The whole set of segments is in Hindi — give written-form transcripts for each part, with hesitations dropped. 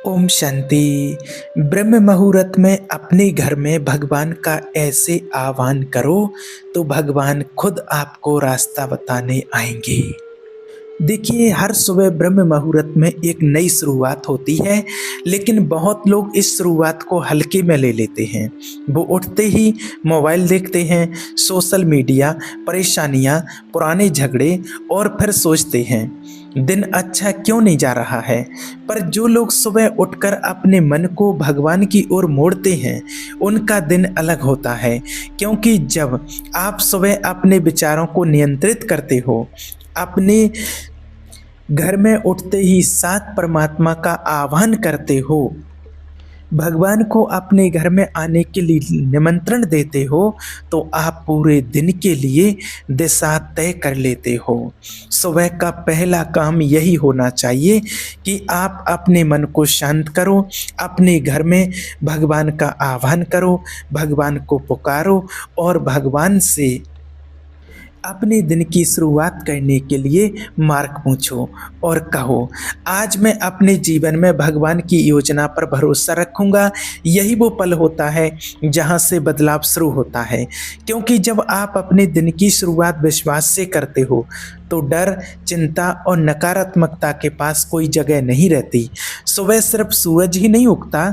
ओम शांति। ब्रह्म मुहूर्त में अपने घर में भगवान का ऐसे आह्वान करो तो भगवान खुद आपको रास्ता बताने आएंगे। देखिए, हर सुबह ब्रह्म मुहूर्त में एक नई शुरुआत होती है, लेकिन बहुत लोग इस शुरुआत को हल्के में ले लेते हैं। वो उठते ही मोबाइल देखते हैं, सोशल मीडिया, परेशानियां, पुराने झगड़े और फिर सोचते हैं दिन अच्छा क्यों नहीं जा रहा है। पर जो लोग सुबह उठकर अपने मन को भगवान की ओर मोड़ते हैं, उनका दिन अलग होता है। क्योंकि जब आप सुबह अपने विचारों को नियंत्रित करते हो, अपने घर में उठते ही साथ परमात्मा का आह्वान करते हो, भगवान को अपने घर में आने के लिए निमंत्रण देते हो, तो आप पूरे दिन के लिए दिशा तय कर लेते हो। सुबह का पहला काम यही होना चाहिए कि आप अपने मन को शांत करो, अपने घर में भगवान का आह्वान करो, भगवान को पुकारो और भगवान से अपने दिन की शुरुआत करने के लिए मार्ग पूछो और कहो, आज मैं अपने जीवन में भगवान की योजना पर भरोसा रखूंगा। यही वो पल होता है जहां से बदलाव शुरू होता है। क्योंकि जब आप अपने दिन की शुरुआत विश्वास से करते हो, तो डर, चिंता और नकारात्मकता के पास कोई जगह नहीं रहती। सुबह सिर्फ सूरज ही नहीं उगता,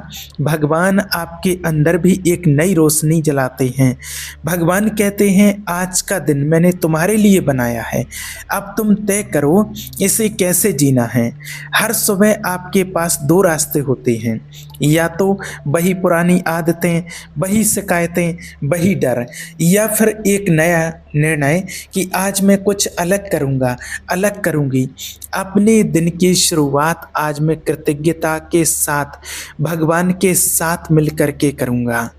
भगवान आपके अंदर भी एक नई रोशनी जलाते हैं। भगवान कहते हैं, आज का दिन मैंने तुम्हारे लिए बनाया है, अब तुम तय करो इसे कैसे जीना है। हर सुबह आपके पास दो रास्ते होते हैं, या तो वही पुरानी आदतें, वही शिकायतें, वही डर, या फिर एक नया निर्णय कि आज मैं कुछ अलग करूँगा, अलग करूँगी। अपने दिन की शुरुआत आज मैं कृतज्ञता के साथ, भगवान के साथ मिलकर के करूँगा,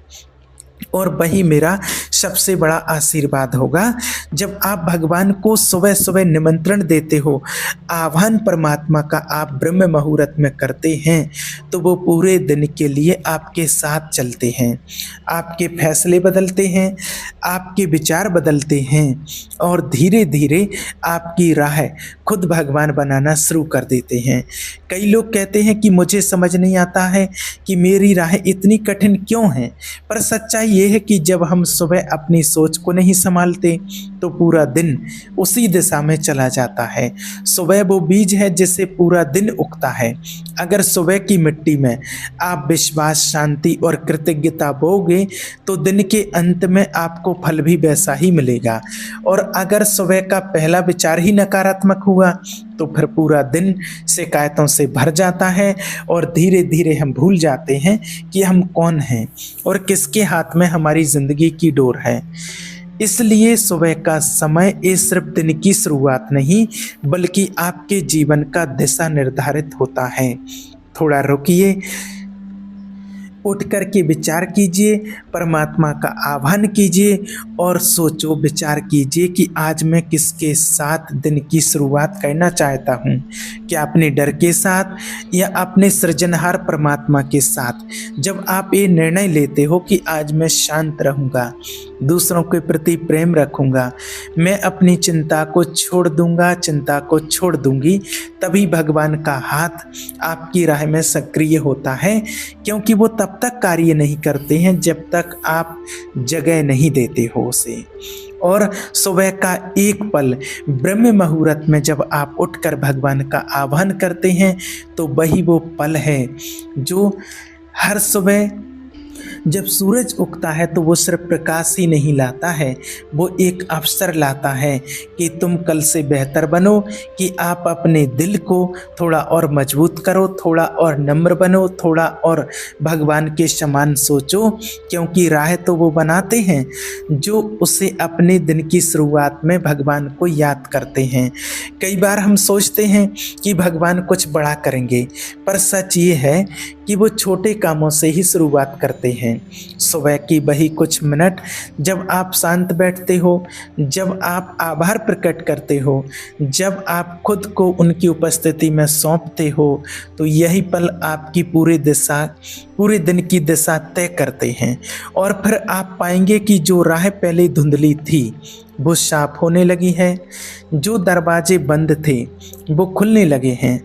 और वही मेरा सबसे बड़ा आशीर्वाद होगा। जब आप भगवान को सुबह सुबह निमंत्रण देते हो, आह्वान परमात्मा का आप ब्रह्म मुहूर्त में करते हैं, तो वो पूरे दिन के लिए आपके साथ चलते हैं। आपके फैसले बदलते हैं, आपके विचार बदलते हैं, और धीरे धीरे आपकी राह खुद भगवान बनाना शुरू कर देते हैं। कई लोग कहते हैं कि मुझे समझ नहीं आता है कि मेरी राह इतनी कठिन क्यों है। पर सच्चाई ये है कि जब हम सुबह अपनी सोच को नहीं संभालते, तो पूरा दिन उसी दिशा में चला जाता है। सुबह वो बीज है जिससे पूरा दिन उगता है। अगर सुबह की मिट्टी में आप विश्वास, शांति और कृतज्ञता बोओगे, तो दिन के अंत में आपको फल भी वैसा ही मिलेगा। और अगर सुबह का पहला विचार ही नकारात्मक हुआ, तो फिर पूरा दिन शिकायतों से भर जाता है, और धीरे धीरे हम भूल जाते हैं कि हम कौन हैं और किसके हाथ में हमारी ज़िंदगी की डोर है। इसलिए सुबह का समय ये सिर्फ दिन की शुरुआत नहीं, बल्कि आपके जीवन का दिशा निर्धारित होता है। थोड़ा रुकिए, उठ कर के विचार कीजिए, परमात्मा का आह्वान कीजिए और सोचो, विचार कीजिए कि आज मैं किसके साथ दिन की शुरुआत करना चाहता हूँ। क्या अपने डर के साथ या अपने सृजनहार परमात्मा के साथ। जब आप ये निर्णय लेते हो कि आज मैं शांत रहूँगा, दूसरों के प्रति प्रेम रखूँगा, मैं अपनी चिंता को छोड़ दूँगा, चिंता को छोड़ दूँगी, तभी भगवान का हाथ आपकी राह में सक्रिय होता है। क्योंकि वो तब तक कार्य नहीं करते हैं जब तक आप जगह नहीं देते हो उसे। और सुबह का एक पल ब्रह्म मुहूर्त में जब आप उठकर भगवान का आह्वान करते हैं, तो वही वो पल है जो हर सुबह जब सूरज उगता है, तो वो सिर्फ प्रकाश ही नहीं लाता है, वो एक अवसर लाता है कि तुम कल से बेहतर बनो, कि आप अपने दिल को थोड़ा और मजबूत करो, थोड़ा और नम्र बनो, थोड़ा और भगवान के समान सोचो। क्योंकि राह तो वो बनाते हैं जो उसे अपने दिन की शुरुआत में भगवान को याद करते हैं। कई बार हम सोचते हैं कि भगवान कुछ बड़ा करेंगे, पर सच ये है कि वो छोटे कामों से ही शुरुआत करते हैं। सुबह की वही कुछ मिनट जब आप शांत बैठते हो, जब आप आभार प्रकट करते हो, जब आप खुद को उनकी उपस्थिति में सौंपते हो, तो यही पल आपकी पूरे दिन की दिशा तय करते हैं। और फिर आप पाएंगे कि जो राह पहले धुंधली थी, वो साफ होने लगी है। जो दरवाजे बंद थे, वो खुलने लगे हैं।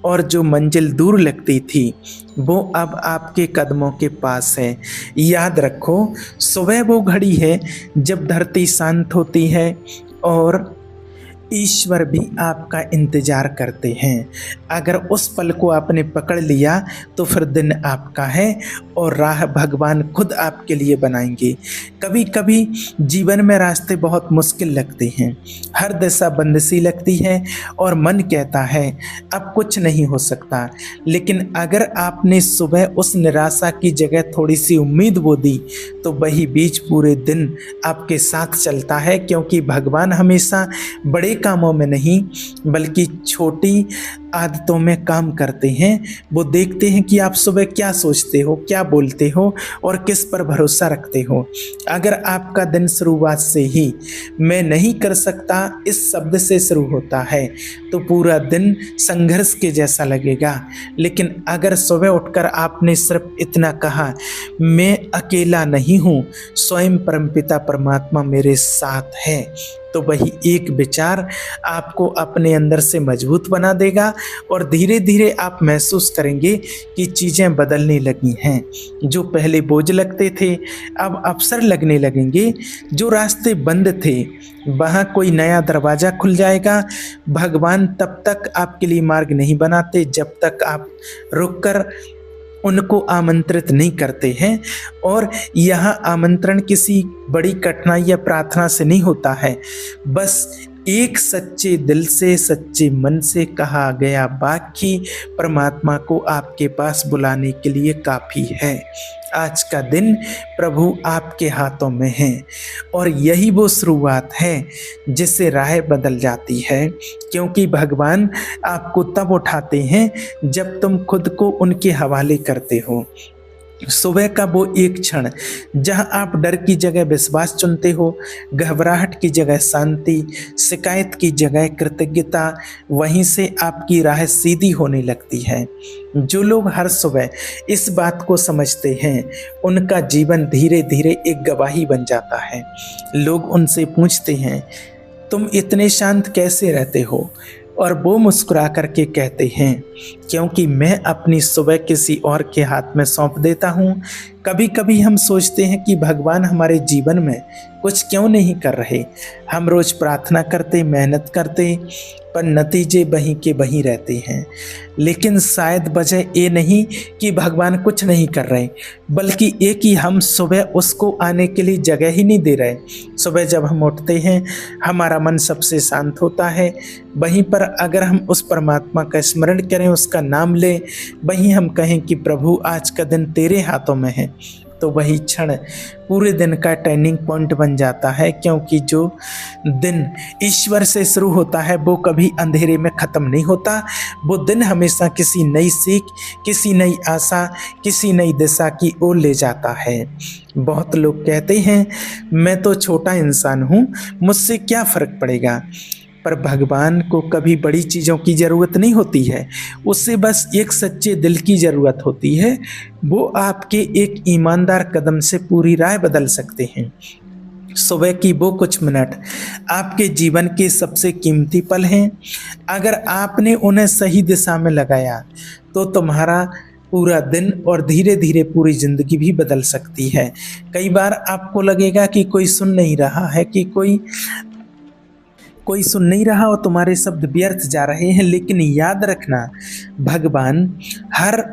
और जो मंजिल दूर लगती थी वो अब आपके कदमों के पास है। याद रखो, सुबह वो घड़ी है जब धरती शांत होती है और ईश्वर भी आपका इंतजार करते हैं। अगर उस पल को आपने पकड़ लिया तो फिर दिन आपका है और राह भगवान खुद आपके लिए बनाएंगे। कभी कभी जीवन में रास्ते बहुत मुश्किल लगते हैं, हर दिशा बंद सी लगती है और मन कहता है अब कुछ नहीं हो सकता। लेकिन अगर आपने सुबह उस निराशा की जगह थोड़ी सी उम्मीद बो दी तो वही बीज पूरे दिन आपके साथ चलता है, क्योंकि भगवान हमेशा बड़े कामों में नहीं बल्कि छोटी आदतों में काम करते हैं। वो देखते हैं कि आप सुबह क्या सोचते हो, क्या बोलते हो और किस पर भरोसा रखते हो। अगर आपका दिन शुरुआत से ही मैं नहीं कर सकता इस शब्द से शुरू होता है तो पूरा दिन संघर्ष के जैसा लगेगा। लेकिन अगर सुबह उठकर आपने सिर्फ इतना कहा मैं अकेला नहीं हूँ, स्वयं परमपिता परमात्मा मेरे साथ है, तो वही एक विचार आपको अपने अंदर से मजबूत बना देगा और धीरे धीरे आप महसूस करेंगे कि चीज़ें बदलने लगी हैं। जो पहले बोझ लगते थे अब अवसर लगने लगेंगे। जो रास्ते बंद थे वहाँ कोई नया दरवाज़ा खुल जाएगा। भगवान तब तक आपके लिए मार्ग नहीं बनाते जब तक आप रुककर उनको आमंत्रित नहीं करते हैं। और यहाँ आमंत्रण किसी बड़ी कठिनाई या प्रार्थना से नहीं होता है, बस एक सच्चे दिल से सच्चे मन से कहा गया वाक्य परमात्मा को आपके पास बुलाने के लिए काफ़ी है। आज का दिन प्रभु आपके हाथों में है और यही वो शुरुआत है जिससे राह बदल जाती है, क्योंकि भगवान आपको तब उठाते हैं जब तुम खुद को उनके हवाले करते हो। सुबह का वो एक क्षण जहां आप डर की जगह विश्वास चुनते हो, घबराहट की जगह शांति, शिकायत की जगह कृतज्ञता, वहीं से आपकी राह सीधी होने लगती है। जो लोग हर सुबह इस बात को समझते हैं उनका जीवन धीरे धीरे एक गवाही बन जाता है। लोग उनसे पूछते हैं तुम इतने शांत कैसे रहते हो, और वो मुस्कुरा करके कहते हैं क्योंकि मैं अपनी सुबह किसी और के हाथ में सौंप देता हूँ। कभी कभी हम सोचते हैं कि भगवान हमारे जीवन में कुछ क्यों नहीं कर रहे। हम रोज़ प्रार्थना करते, मेहनत करते, पर नतीजे वहीं के वहीं रहते हैं। लेकिन शायद वजह ये नहीं कि भगवान कुछ नहीं कर रहे, बल्कि एक ही हम सुबह उसको आने के लिए जगह ही नहीं दे रहे। सुबह जब हम उठते हैं हमारा मन सबसे शांत होता है। वहीं पर अगर हम उस परमात्मा का स्मरण करें, उसका नाम लें, वहीं हम कहें कि प्रभु आज का दिन तेरे हाथों में है, तो वही क्षण पूरे दिन का टर्निंग पॉइंट बन जाता है। क्योंकि जो दिन ईश्वर से शुरू होता है वो कभी अंधेरे में ख़त्म नहीं होता। वो दिन हमेशा किसी नई सीख, किसी नई आशा, किसी नई दिशा की ओर ले जाता है। बहुत लोग कहते हैं मैं तो छोटा इंसान हूँ, मुझसे क्या फ़र्क पड़ेगा। पर भगवान को कभी बड़ी चीज़ों की ज़रूरत नहीं होती है, उससे बस एक सच्चे दिल की ज़रूरत होती है। वो आपके एक ईमानदार कदम से पूरी राह बदल सकते हैं। सुबह की वो कुछ मिनट आपके जीवन के सबसे कीमती पल हैं। अगर आपने उन्हें सही दिशा में लगाया तो तुम्हारा पूरा दिन और धीरे धीरे पूरी ज़िंदगी भी बदल सकती है। कई बार आपको लगेगा कि कोई सुन नहीं रहा है, कि कोई सुन नहीं रहा और तुम्हारे शब्द व्यर्थ जा रहे हैं। लेकिन याद रखना, भगवान हर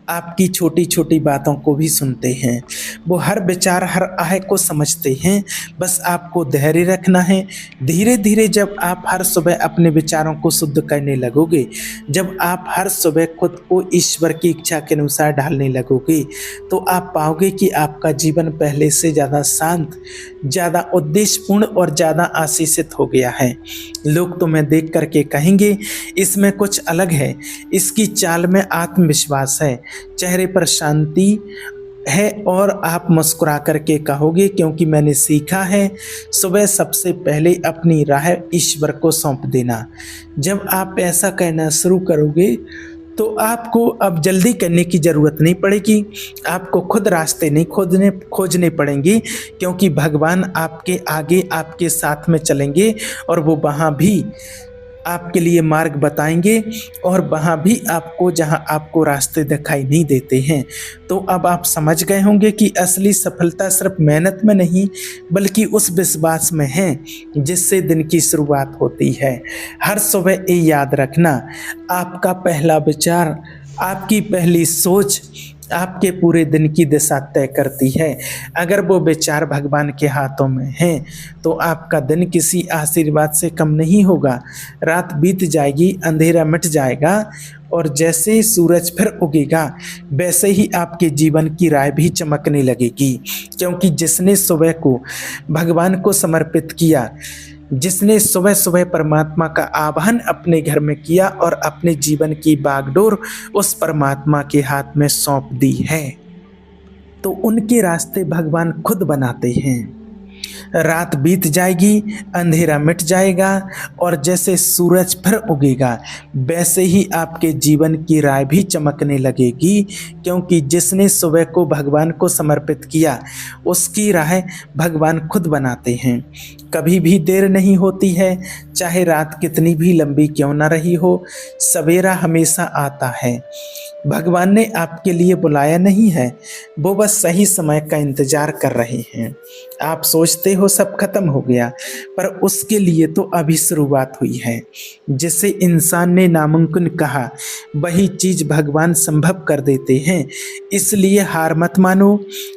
आपकी छोटी छोटी बातों को भी सुनते हैं। वो हर विचार, हर आह को समझते हैं। बस आपको धैर्य रखना है। धीरे धीरे जब आप हर सुबह अपने विचारों को शुद्ध करने लगोगे, जब आप हर सुबह खुद को ईश्वर की इच्छा के अनुसार ढालने लगोगे, तो आप पाओगे कि आपका जीवन पहले से ज़्यादा शांत, ज़्यादा उद्देश्यपूर्ण और ज़्यादा आशीषित हो गया है। लोग तुम्हें देख करके कहेंगे इसमें कुछ अलग है, इसकी चाल में आत्मविश्वास है, चेहरे पर शांति है, और आप मुस्कुरा करके कहोगे क्योंकि मैंने सीखा है सुबह सबसे पहले अपनी राह ईश्वर को सौंप देना। जब आप ऐसा कहना शुरू करोगे तो आपको अब जल्दी करने की ज़रूरत नहीं पड़ेगी। आपको खुद रास्ते नहीं खोजने पड़ेंगे, क्योंकि भगवान आपके आगे आपके साथ में चलेंगे और वो वहाँ भी आपके लिए मार्ग बताएंगे और वहाँ भी आपको जहाँ आपको रास्ते दिखाई नहीं देते हैं। तो अब आप समझ गए होंगे कि असली सफलता सिर्फ मेहनत में नहीं बल्कि उस विश्वास में है जिससे दिन की शुरुआत होती है। हर सुबह ये याद रखना, आपका पहला विचार, आपकी पहली सोच आपके पूरे दिन की दिशा तय करती है। अगर वो विचार भगवान के हाथों में हैं तो आपका दिन किसी आशीर्वाद से कम नहीं होगा। रात बीत जाएगी, अंधेरा मिट जाएगा और जैसे ही सूरज फिर उगेगा वैसे ही आपके जीवन की राह भी चमकने लगेगी। क्योंकि जिसने सुबह को भगवान को समर्पित किया, जिसने सुबह सुबह परमात्मा का आह्वान अपने घर में किया और अपने जीवन की बागडोर उस परमात्मा के हाथ में सौंप दी है, तो उनके रास्ते भगवान खुद बनाते हैं। रात बीत जाएगी, अंधेरा मिट जाएगा और जैसे सूरज फिर उगेगा वैसे ही आपके जीवन की राह भी चमकने लगेगी। क्योंकि जिसने सुबह को भगवान को समर्पित किया उसकी राह भगवान खुद बनाते हैं। कभी भी देर नहीं होती है, चाहे रात कितनी भी लंबी क्यों ना रही हो, सवेरा हमेशा आता है। भगवान ने आपके लिए बुलाया नहीं है, वो बस सही समय का इंतजार कर रहे हैं। आप सोचते हो सब खत्म हो गया, पर उसके लिए तो अभी शुरुआत हुई है। जिसे इंसान ने नामुमकिन कहा वही चीज भगवान संभव कर देते हैं। इसलिए हार मत मानो।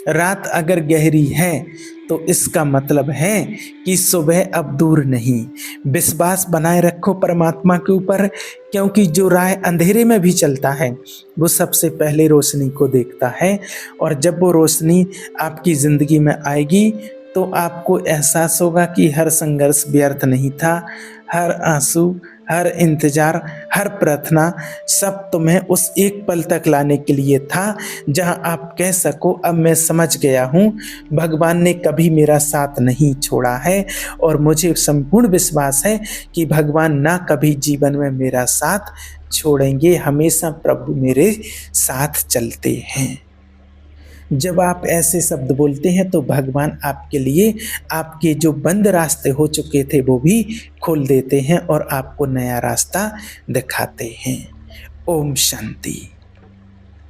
रात अगर गहरी है तो इसका मतलब है कि सुबह अब दूर नहीं। विश्वास बनाए रखो परमात्मा के ऊपर, क्योंकि जो राह अंधेरे में भी चलता है वो सबसे पहले रोशनी को देखता है। और जब वो रोशनी आपकी ज़िंदगी में आएगी तो आपको एहसास होगा कि हर संघर्ष व्यर्थ नहीं था। हर आंसू, हर इंतजार, हर प्रार्थना सब तुम्हें उस एक पल तक लाने के लिए था जहां आप कह सको अब मैं समझ गया हूं, भगवान ने कभी मेरा साथ नहीं छोड़ा है और मुझे संपूर्ण विश्वास है कि भगवान ना कभी जीवन में मेरा साथ छोड़ेंगे। हमेशा प्रभु मेरे साथ चलते हैं। जब आप ऐसे शब्द बोलते हैं तो भगवान आपके लिए आपके जो बंद रास्ते हो चुके थे वो भी खोल देते हैं और आपको नया रास्ता दिखाते हैं। ओम शांति।